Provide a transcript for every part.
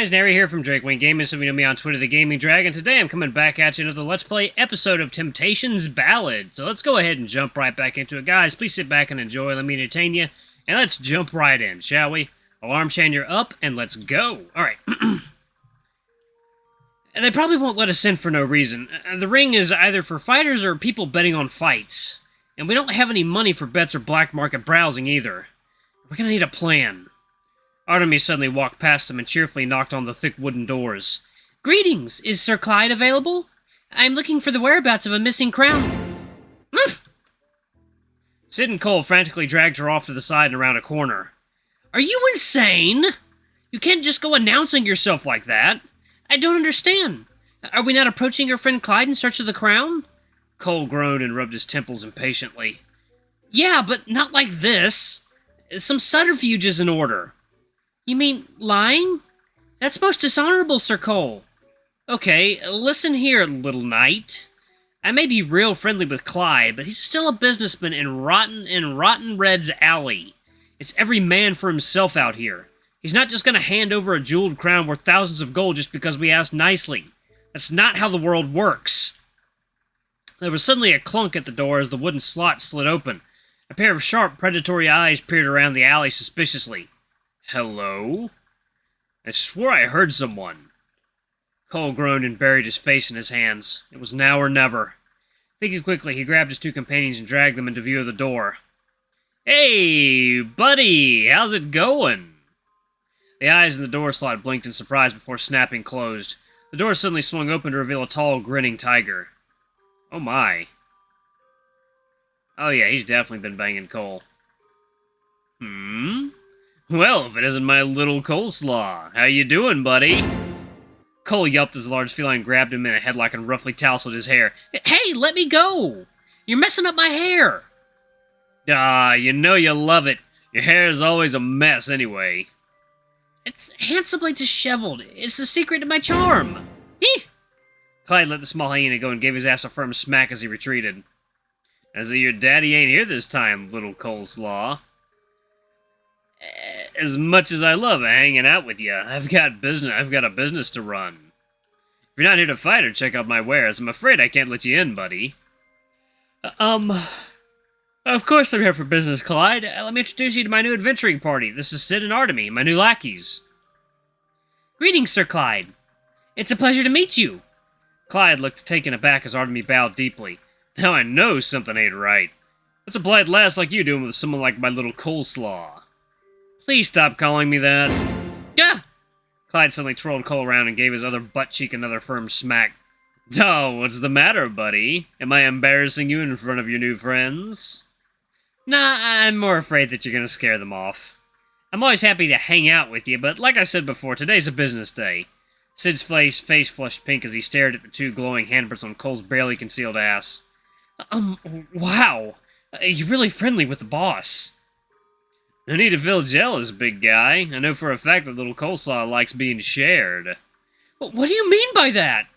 guys, Nary here from Drakewing Gaming, so you know me on Twitter, The Gaming Dragon. Today I'm coming back at you with another Let's Play episode of Temptation's Ballad. So let's go ahead and jump right back into it. Guys, please sit back and enjoy, let me entertain you, and let's jump right in, shall we? Alarm changer up, and let's go. Alright. They probably won't let us in for no reason. The ring is either for fighters or people betting on fights. And we don't have any money for bets or black market browsing either. We're gonna need a plan. Artemis suddenly walked past them and cheerfully knocked on the thick wooden doors. "Greetings! Is Sir Clyde available? I'm looking for the whereabouts of a missing crown." Sid and Cole frantically dragged her off to the side and around a corner. "Are you insane? You can't just go announcing yourself like that. I don't understand. Are we not approaching your friend Clyde in search of the crown?" Cole groaned and rubbed his temples impatiently. "Yeah, but not like this. Some subterfuge is in order." "You mean lying? That's most dishonorable, Sir Cole." "Okay, listen here, little knight. I may be real friendly with Clyde, but he's still a businessman in Rotten Red's alley. It's every man for himself out here. He's not just gonna hand over a jeweled crown worth thousands of gold just because we asked nicely. That's not how the world works." There was suddenly a clunk at the door as the wooden slot slid open. A pair of sharp, predatory eyes peered around the alley suspiciously. "Hello? I swore I heard someone." Cole groaned and buried his face in his hands. It was now or never. Thinking quickly, he grabbed his two companions and dragged them into view of the door. "Hey, buddy, how's it going?" The eyes in the door slot blinked in surprise before snapping closed. The door suddenly swung open to reveal a tall, grinning tiger. Oh my. Oh yeah, he's definitely been banging Cole. Well, if it isn't my little coleslaw. How you doing, buddy? Cole yelped as the large feline grabbed him in a headlock and roughly tousled his hair. "Hey, let me go! You're messing up my hair!" "Ah, you know you love it. Your hair is always a mess anyway." "It's handsomely disheveled. It's the secret to my charm." Eeh! Clyde let the small hyena go and gave his ass a firm smack as he retreated. "As if your daddy ain't here this time, little coleslaw. As much as I love hanging out with you, I've got a business to run. If you're not here to fight or check out my wares, I'm afraid I can't let you in, buddy." Of course I'm here for business, Clyde. Let me introduce you to my new adventuring party. This is Sid and Artemis, my new lackeys." "Greetings, Sir Clyde. It's a pleasure to meet you." Clyde looked taken aback as Artemis bowed deeply. "Now I know something ain't right. What's a polite lass like you doing with someone like my little coleslaw?" "Please stop calling me that." "Gah!" Clyde suddenly twirled Cole around and gave his other butt cheek another firm smack. "Oh, what's the matter, buddy? Am I embarrassing you in front of your new friends?" "Nah, I'm more afraid that you're gonna scare them off. I'm always happy to hang out with you, but like I said before, today's a business day." Sid's face flushed pink as he stared at the two glowing handprints on Cole's barely concealed ass. Wow. You're really friendly with the boss." "No need to feel jealous, big guy. I know for a fact that little coleslaw likes being shared." "What do you mean by that?"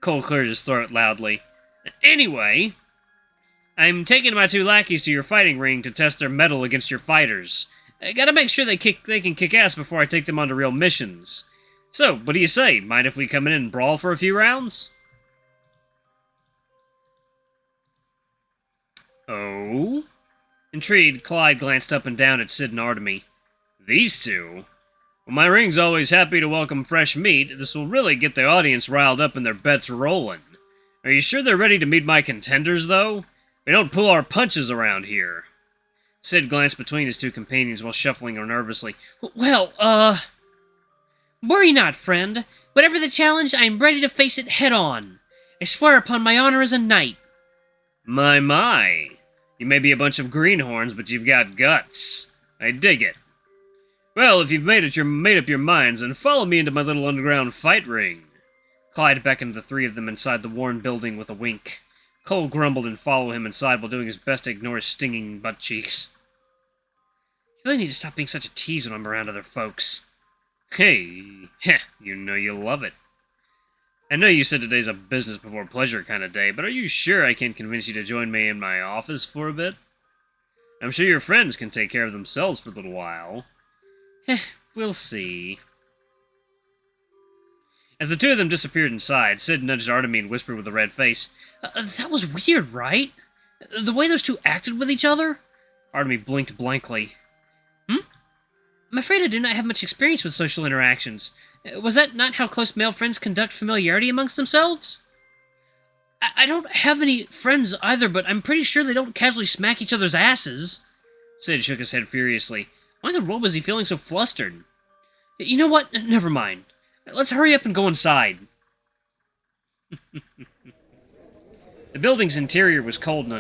Cole cleared his throat loudly. "Anyway, I'm taking my two lackeys to your fighting ring to test their mettle against your fighters. I gotta make sure they can kick ass before I take them on to real missions. So, what do you say? Mind if we come in and brawl for a few rounds?" "Oh?" Intrigued, Clyde glanced up and down at Sid and Artemis. "These two? Well, my ring's always happy to welcome fresh meat. This will really get the audience riled up and their bets rolling. Are you sure they're ready to meet my contenders, though? We don't pull our punches around here." Sid glanced between his two companions while shuffling nervously. Well, worry not, friend. Whatever the challenge, I am ready to face it head-on. I swear upon my honor as a knight." My. You may be a bunch of greenhorns, but you've got guts. I dig it. Well, if you've made up your minds, then follow me into my little underground fight ring." Clyde beckoned the three of them inside the worn building with a wink. Cole grumbled and followed him inside while doing his best to ignore his stinging butt cheeks. "You really need to stop being such a tease when I'm around other folks." "Hey, you know you love it. I know you said today's a business before pleasure kind of day, but are you sure I can't convince you to join me in my office for a bit? I'm sure your friends can take care of themselves for a little while." We'll see." As the two of them disappeared inside, Sid nudged Artemy and whispered with a red face, that was weird, right? The way those two acted with each other? Artemy blinked blankly. I'm afraid I do not have much experience with social interactions. Was that not how close male friends conduct familiarity amongst themselves? I don't have any friends either, but I'm pretty sure they don't casually smack each other's asses. Sid shook his head furiously. Why in the world was he feeling so flustered? You know what? Never mind. Let's hurry up and go inside. The building's interior was cold and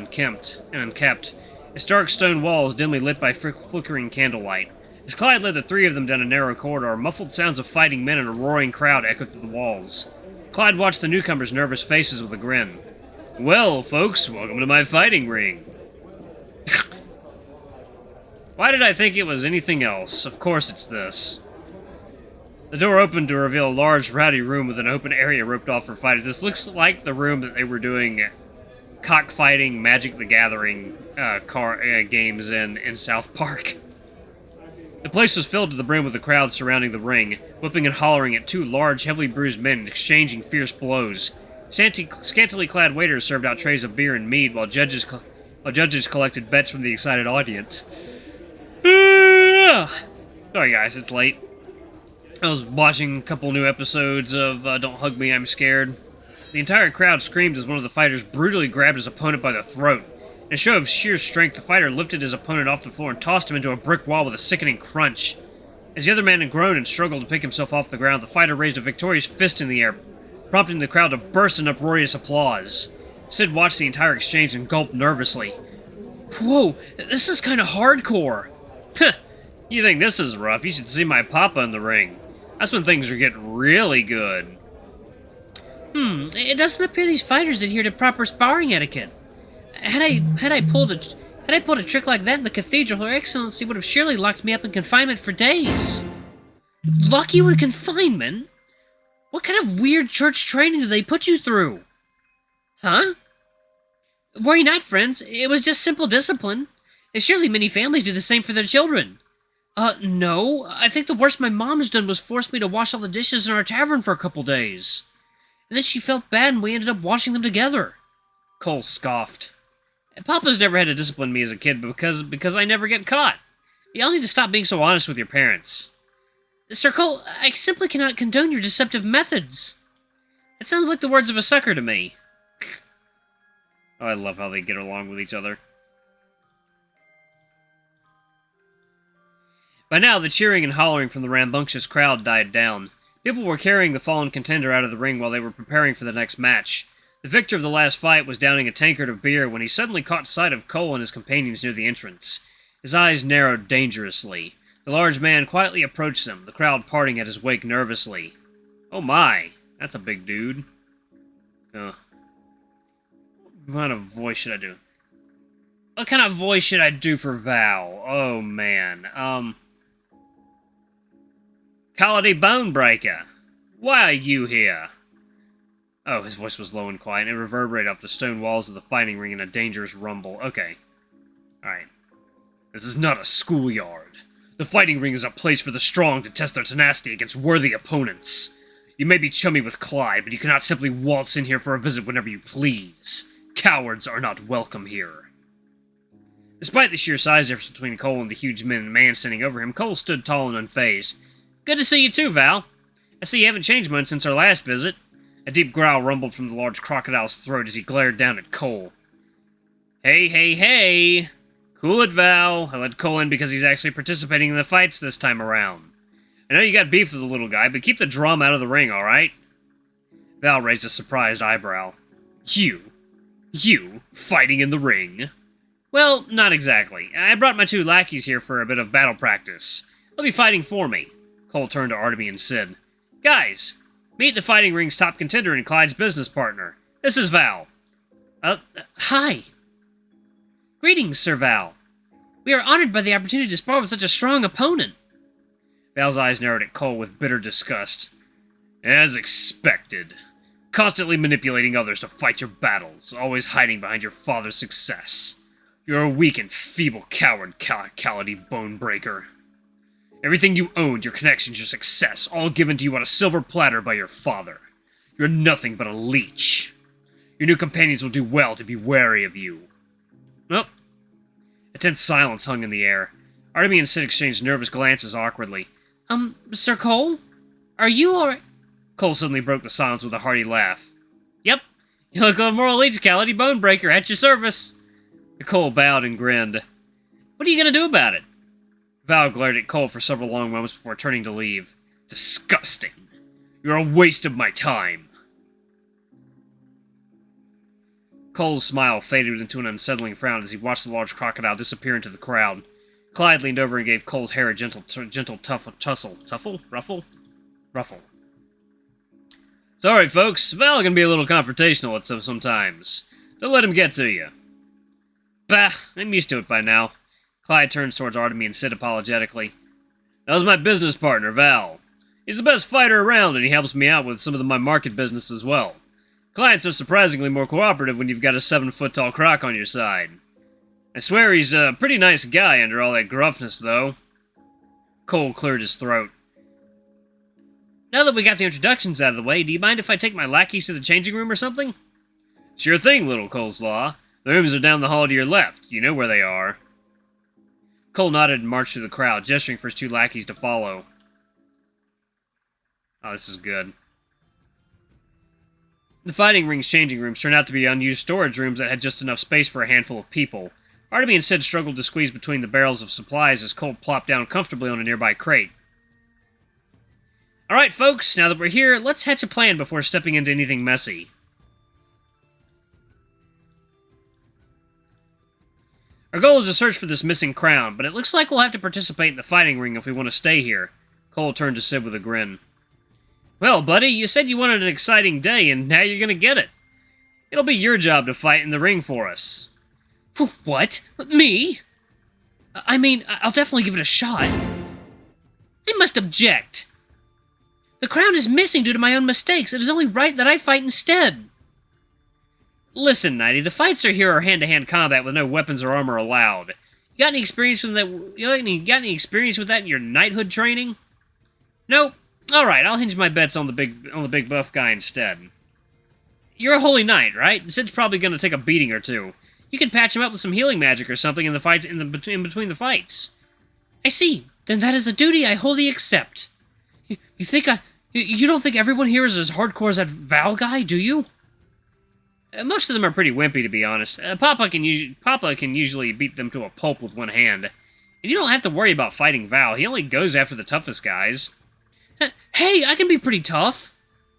unkept, its dark stone walls dimly lit by flickering candlelight. As Clyde led the three of them down a narrow corridor, muffled sounds of fighting men and a roaring crowd echoed through the walls. Clyde watched the newcomers' nervous faces with a grin. Well, folks, welcome to my fighting ring. Why did I think it was anything else? Of course it's this. The door opened to reveal a large, rowdy room with an open area roped off for fighters. This looks like the room that they were doing cockfighting, Magic the Gathering games in South Park. The place was filled to the brim with the crowd surrounding the ring, whipping and hollering at two large, heavily bruised men exchanging fierce blows. Scantily clad waiters served out trays of beer and mead, while judges collected bets from the excited audience. Sorry guys, it's late. I was watching a couple new episodes of Don't Hug Me, I'm Scared. The entire crowd screamed as one of the fighters brutally grabbed his opponent by the throat. In a show of sheer strength, the fighter lifted his opponent off the floor and tossed him into a brick wall with a sickening crunch. As the other man groaned and struggled to pick himself off the ground, the fighter raised a victorious fist in the air, prompting the crowd to burst in uproarious applause. Sid watched the entire exchange and gulped nervously. Whoa, this is kind of hardcore. Huh, you think this is rough? You should see my papa in the ring. That's when things are getting really good. It doesn't appear these fighters adhere to proper sparring etiquette. Had I pulled a trick like that in the cathedral, Her Excellency would have surely locked me up in confinement for days. Lock you in confinement? What kind of weird church training did they put you through? Huh? Worry not, friends. It was just simple discipline. And surely many families do the same for their children. No. I think the worst my mom's done was force me to wash all the dishes in our tavern for a couple days. And then she felt bad and we ended up washing them together. Cole scoffed. Papa's never had to discipline me as a kid because I never get caught. Y'all need to stop being so honest with your parents. Sir Cole, I simply cannot condone your deceptive methods. It sounds like the words of a sucker to me. Oh, I love how they get along with each other. By now, the cheering and hollering from the rambunctious crowd died down. People were carrying the fallen contender out of the ring while they were preparing for the next match. The victor of the last fight was downing a tankard of beer when he suddenly caught sight of Cole and his companions near the entrance. His eyes narrowed dangerously. The large man quietly approached them, the crowd parting at his wake nervously. Oh my, that's a big dude. What kind of voice should I do? What kind of voice should I do for Val? Oh man, Holiday Bonebreaker, why are you here? Oh, his voice was low and quiet, and it reverberated off the stone walls of the fighting ring in a dangerous rumble. Okay. Alright. This is not a schoolyard. The fighting ring is a place for the strong to test their tenacity against worthy opponents. You may be chummy with Clyde, but you cannot simply waltz in here for a visit whenever you please. Cowards are not welcome here. Despite the sheer size difference between Cole and the huge man standing over him, Cole stood tall and unfazed. Good to see you too, Val. I see you haven't changed much since our last visit. A deep growl rumbled from the large crocodile's throat as he glared down at Cole. Hey, hey, hey! Cool it, Val. I let Cole in because he's actually participating in the fights this time around. I know you got beef with the little guy, but keep the drama out of the ring, alright? Val raised a surprised eyebrow. You, fighting in the ring? Well, not exactly. I brought my two lackeys here for a bit of battle practice. They'll be fighting for me. Cole turned to Artemy and said, Guys, meet the fighting ring's top contender and Clyde's business partner. This is Val. Hi. Greetings, Sir Val. We are honored by the opportunity to spar with such a strong opponent. Val's eyes narrowed at Cole with bitter disgust. As expected. Constantly manipulating others to fight your battles, always hiding behind your father's success. You're a weak and feeble coward, Cowardly Bonebreaker. Everything you owned, your connections, your success, all given to you on a silver platter by your father. You're nothing but a leech. Your new companions will do well to be wary of you. Well, a tense silence hung in the air. Artemy and Sid exchanged nervous glances awkwardly. Sir Cole? Are you alright? Cole suddenly broke the silence with a hearty laugh. Yep, you look a little more leechicality, Bonebreaker, at your service. Cole bowed and grinned. What are you gonna do about it? Val glared at Cole for several long moments before turning to leave. Disgusting. You're a waste of my time. Cole's smile faded into an unsettling frown as he watched the large crocodile disappear into the crowd. Clyde leaned over and gave Cole's hair a gentle ruffle. It's alright, folks. Val can be a little confrontational at sometimes. Don't let him get to you. Bah, I'm used to it by now. Clyde turns towards Artemy and Sid apologetically. That was my business partner, Val. He's the best fighter around, and he helps me out with some of my market business as well. Clients are surprisingly more cooperative when you've got a 7-foot-tall croc on your side. I swear he's a pretty nice guy under all that gruffness, though. Cole cleared his throat. Now that we got the introductions out of the way, do you mind if I take my lackeys to the changing room or something? Sure thing, little Coleslaw. The rooms are down the hall to your left. You know where they are. Cole nodded and marched through the crowd, gesturing for his 2 lackeys to follow. Oh, this is good. The fighting ring's changing rooms turned out to be unused storage rooms that had just enough space for a handful of people. Artemy and Sid struggled to squeeze between the barrels of supplies as Cole plopped down comfortably on a nearby crate. Alright, folks, now that we're here, let's hatch a plan before stepping into anything messy. Our goal is to search for this missing crown, but it looks like we'll have to participate in the fighting ring if we want to stay here. Cole turned to Sid with a grin. Well, buddy, you said you wanted an exciting day, and now you're gonna get it. It'll be your job to fight in the ring for us. What? Me? I mean, I'll definitely give it a shot. I must object. The crown is missing due to my own mistakes. It is only right that I fight instead. Listen, Knighty, the fights here are hand-to-hand combat with no weapons or armor allowed. You got any experience with that? You got any experience with that in your knighthood training? Nope. All right, I'll hinge my bets on the big buff guy instead. You're a holy knight, right? Sid's probably gonna take a beating or two. You can patch him up with some healing magic or something in the fights in between the fights. I see. Then that is a duty I wholly accept. You think you don't think everyone here is as hardcore as that Val guy, do you? Most of them are pretty wimpy, to be honest. Papa can usually beat them to a pulp with one hand. And you don't have to worry about fighting Val. He only goes after the toughest guys. Hey, I can be pretty tough.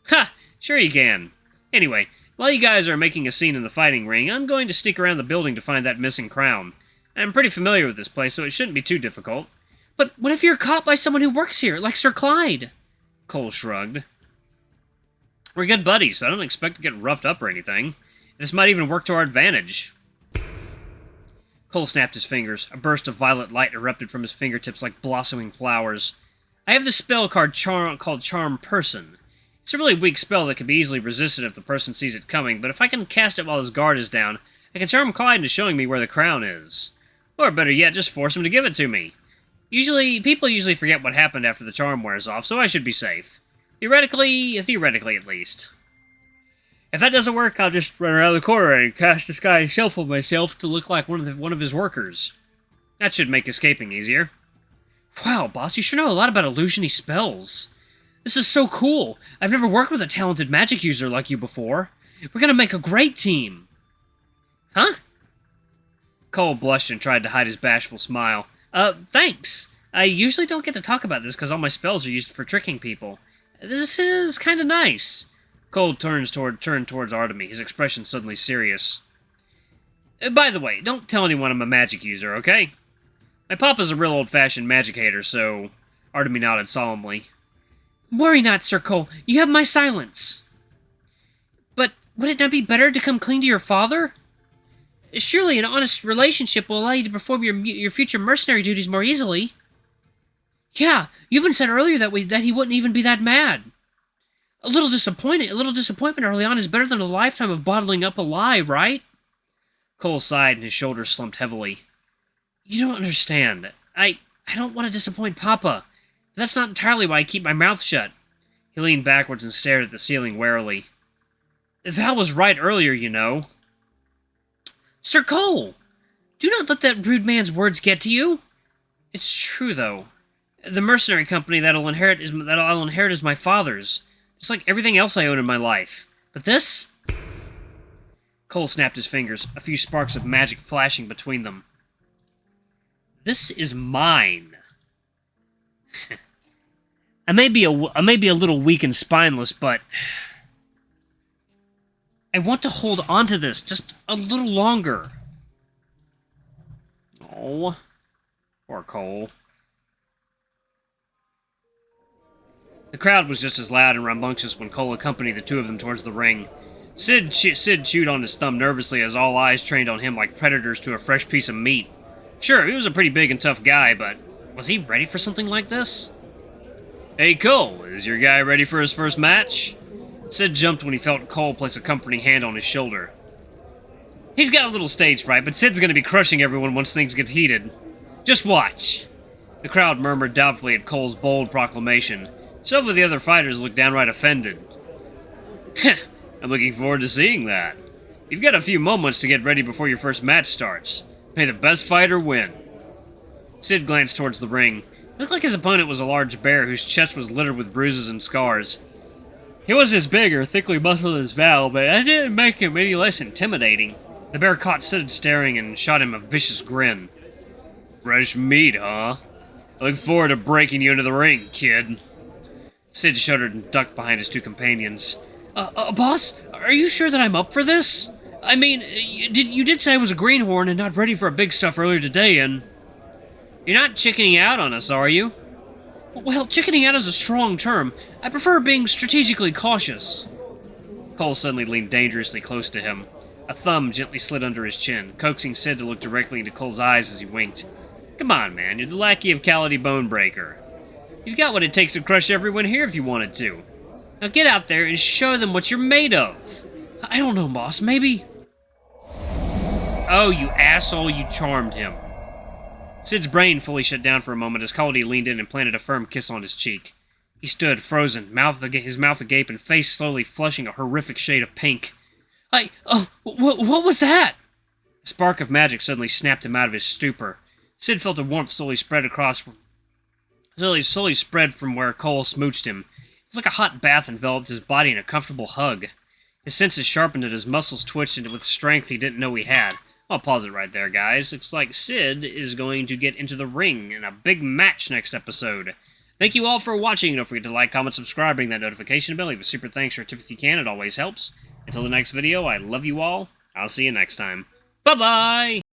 Ha! Sure you can. Anyway, while you guys are making a scene in the fighting ring, I'm going to sneak around the building to find that missing crown. I'm pretty familiar with this place, so it shouldn't be too difficult. But what if you're caught by someone who works here, like Sir Clyde? Cole shrugged. We're good buddies, so I don't expect to get roughed up or anything. This might even work to our advantage. Cole snapped his fingers. A burst of violet light erupted from his fingertips like blossoming flowers. I have this spell called Charm Person. It's a really weak spell that can be easily resisted if the person sees it coming, but if I can cast it while his guard is down, I can charm Clyde into showing me where the crown is. Or better yet, just force him to give it to me. People usually forget what happened after the charm wears off, so I should be safe. Theoretically at least. If that doesn't work, I'll just run around the corner and cast disguise self on myself to look like one of his workers. That should make escaping easier. Wow, boss, you sure know a lot about illusion-y spells. This is so cool. I've never worked with a talented magic user like you before. We're gonna make a great team. Huh? Cole blushed and tried to hide his bashful smile. Thanks. I usually don't get to talk about this because all my spells are used for tricking people. This is kinda nice. Cole turned towards Artemy, his expression suddenly serious. By the way, don't tell anyone I'm a magic user, okay? My papa's a real old-fashioned magic hater, so... Artemy nodded solemnly. Worry not, Sir Cole. You have my silence. But would it not be better to come clean to your father? Surely an honest relationship will allow you to perform your future mercenary duties more easily. Yeah, you even said earlier that he wouldn't even be that mad. A little disappointment early on is better than a lifetime of bottling up a lie, right? Cole sighed and his shoulders slumped heavily. You don't understand. I don't want to disappoint Papa. But that's not entirely why I keep my mouth shut. He leaned backwards and stared at the ceiling warily. Val was right earlier, you know. Sir Cole! Do not let that rude man's words get to you. It's true, though. The mercenary company that I'll inherit is my father's, just like everything else I own in my life. But this? Cole snapped his fingers, a few sparks of magic flashing between them. This is mine. I may be a little weak and spineless, but I want to hold on to this just a little longer. Oh, poor Cole. The crowd was just as loud and rambunctious when Cole accompanied the two of them towards the ring. Sid chewed on his thumb nervously as all eyes trained on him like predators to a fresh piece of meat. Sure, he was a pretty big and tough guy, but was he ready for something like this? Hey Cole, is your guy ready for his first match? Sid jumped when he felt Cole place a comforting hand on his shoulder. He's got a little stage fright, but Sid's gonna be crushing everyone once things get heated. Just watch. The crowd murmured doubtfully at Cole's bold proclamation. Some of the other fighters looked downright offended. I'm looking forward to seeing that. You've got a few moments to get ready before your first match starts. May the best fighter win. Sid glanced towards the ring. It looked like his opponent was a large bear whose chest was littered with bruises and scars. He wasn't as big or thickly muscled as Val, but that didn't make him any less intimidating. The bear caught Sid staring and shot him a vicious grin. Fresh meat, huh? I look forward to breaking you into the ring, kid. Sid shuddered and ducked behind his two companions. Boss, are you sure that I'm up for this? I mean, you did say I was a greenhorn and not ready for a big stuff earlier today, and... You're not chickening out on us, are you? Well, chickening out is a strong term. I prefer being strategically cautious. Cole suddenly leaned dangerously close to him. A thumb gently slid under his chin, coaxing Sid to look directly into Cole's eyes as he winked. Come on, man, you're the lackey of Callity Bonebreaker. You've got what it takes to crush everyone here if you wanted to. Now get out there and show them what you're made of. I don't know, boss, maybe... Oh, you asshole, you charmed him. Sid's brain fully shut down for a moment as Callity leaned in and planted a firm kiss on his cheek. He stood, frozen, his mouth agape and face slowly flushing a horrific shade of pink. What was that? A spark of magic suddenly snapped him out of his stupor. Sid felt a warmth slowly spread from where Cole smooched him. It was like a hot bath enveloped his body in a comfortable hug. His senses sharpened and his muscles twitched with strength he didn't know he had. I'll pause it right there, guys. Looks like Sid is going to get into the ring in a big match next episode. Thank you all for watching. Don't forget to like, comment, subscribe, ring that notification bell. Leave a super thanks or a tip if you can. It always helps. Until the next video, I love you all. I'll see you next time. Bye-bye!